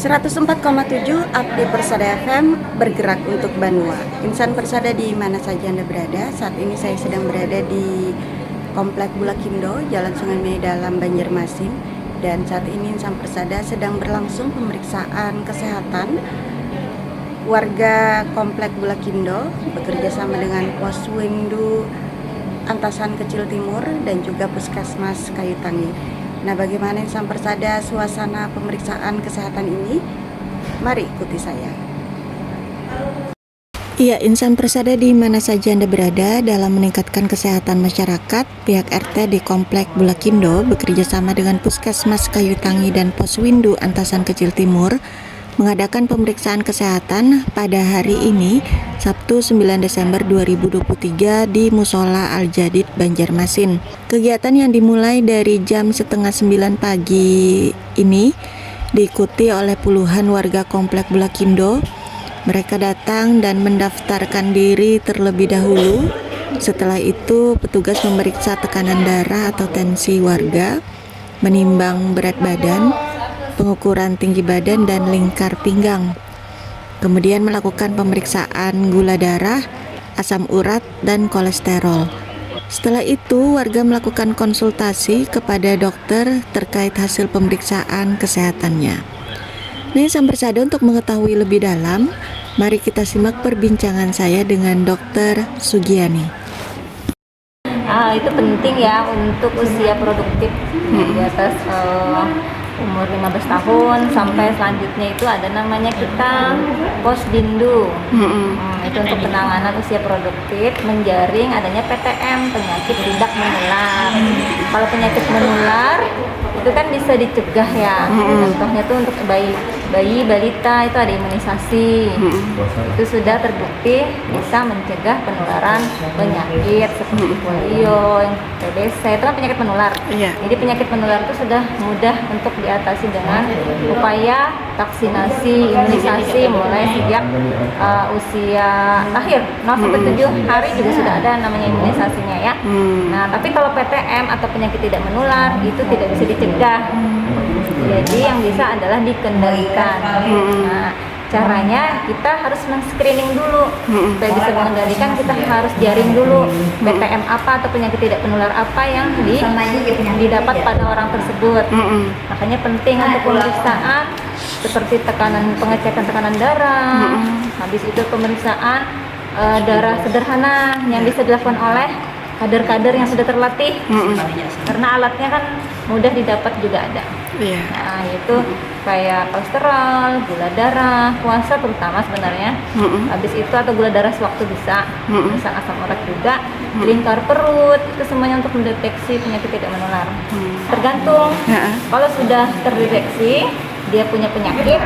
104,7 Abdi Persada FM bergerak untuk Banua. Insan Persada di mana saja Anda berada. Saat ini saya sedang berada di Komplek Bulakindo, Jalan Sungai Mei Dalam, Banjarmasin. Dan saat ini Insan Persada sedang berlangsung pemeriksaan kesehatan warga Komplek Bulakindo bekerja sama dengan Poswindu Antasan Kecil Timur dan juga Puskesmas Kayu Tangi. Nah, bagaimana Insan Persada suasana pemeriksaan kesehatan ini? Mari ikuti saya. Iya, Insan Persada di mana saja Anda berada dalam meningkatkan kesehatan masyarakat, pihak RT di Komplek Bulakindo bekerja sama dengan Puskesmas Kayu Tangi dan Poswindu Antasan Kecil Timur mengadakan pemeriksaan kesehatan pada hari ini, Sabtu 9 Desember 2023 di Musola Al-Jadid, Banjarmasin. Kegiatan yang dimulai dari jam setengah 9 pagi ini diikuti oleh puluhan warga Komplek Bulakindo. Mereka datang dan mendaftarkan diri terlebih dahulu. Setelah itu, petugas memeriksa tekanan darah atau tensi warga, menimbang berat badan, pengukuran tinggi badan dan lingkar pinggang. Kemudian melakukan pemeriksaan gula darah, asam urat, dan kolesterol. Setelah itu, warga melakukan konsultasi kepada dokter terkait hasil pemeriksaan kesehatannya. Nah, Insan Persada, untuk mengetahui lebih dalam, mari kita simak perbincangan saya dengan Dr. Sugiani. Itu penting ya untuk usia produktif di atas umur 15 tahun sampai selanjutnya itu ada namanya kita Posdindu. Itu untuk penanganan usia produktif, menjaring adanya PTM, penyakit tidak menular. Kalau penyakit menular itu kan bisa dicegah ya. Contohnya tuh untuk bayi balita itu ada imunisasi. Itu sudah terbukti bisa mencegah penularan penyakit seperti polio, TBC, itu kan penyakit menular. Jadi penyakit menular itu sudah mudah untuk diatasi dengan upaya vaksinasi, imunisasi mulai sejak usia lahir 0-7 hari juga sudah ada namanya imunisasinya ya. Nah, tapi kalau PTM atau penyakit tidak menular itu tidak bisa dicegah. Jadi yang bisa adalah dikendalikan. Nah, caranya kita harus men-screening dulu. Supaya bisa mengendalikan, kita harus jaring dulu PTM apa atau penyakit tidak menular apa yang didapat pada orang tersebut. Makanya penting untuk pemeriksaan seperti pengecekan tekanan darah. Habis itu pemeriksaan darah sederhana yang bisa dilakukan oleh kader-kader yang sudah terlatih. Karena alatnya kan mudah didapat juga ada. Nah, itu kayak kolesterol, gula darah, puasa terutama sebenarnya. Habis itu atau gula darah sewaktu bisa asam urat juga, lingkar perut, itu semuanya untuk mendeteksi penyakit tidak menular. Tergantung, kalau sudah terdeteksi dia punya penyakit,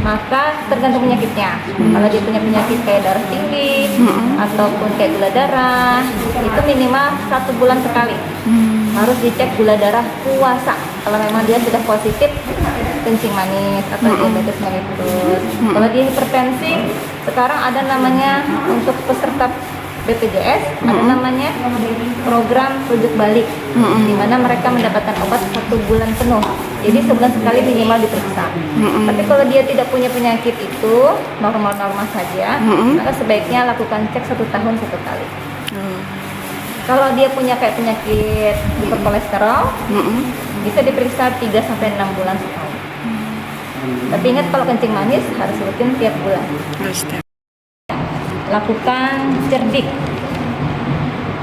maka tergantung penyakitnya. Kalau dia punya penyakit kayak darah tinggi ataupun kayak gula darah, itu minimal 1 bulan sekali harus dicek gula darah puasa. Kalau memang dia sudah positif kencing manis atau diabetes mellitus. Kalau dia hipertensi, sekarang ada namanya untuk peserta BPJS ada namanya program rujuk balik, di mana mereka mendapatkan obat 1 bulan penuh. Jadi sebulan sekali minimal diperiksa. Tapi kalau dia tidak punya penyakit itu normal-normal saja, maka sebaiknya lakukan cek 1 tahun 1 kali. Kalau dia punya kayak penyakit hiperkolesterol, bisa diperiksa 3-6 bulan sekali. Tapi ingat, kalau kencing manis harus rutin tiap bulan. Lakukan cerdik,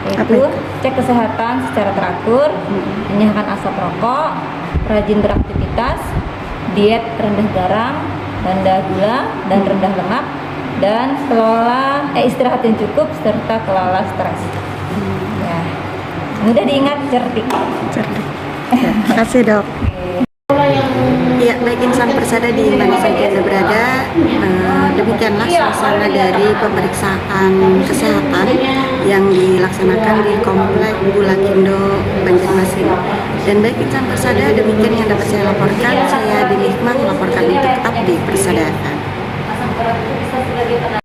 yaitu cek kesehatan secara teratur, menyehatkan asap rokok, rajin beraktivitas, diet rendah garam, rendah gula, dan rendah lemak, dan istirahat yang cukup serta kelola stres. Ya, mudah diingat, cerdik. Terima kasih, Dok. Ya, baik Insan Persada di mana saja Anda berada, demikianlah suasana dari pemeriksaan kesehatan yang dilaksanakan di Komplek Bulakindo, Banjarmasin. Dan baik Insan Persada, demikian yang dapat saya laporkan. Saya Dini Hikmah melaporkan untuk Abdi Persada FM.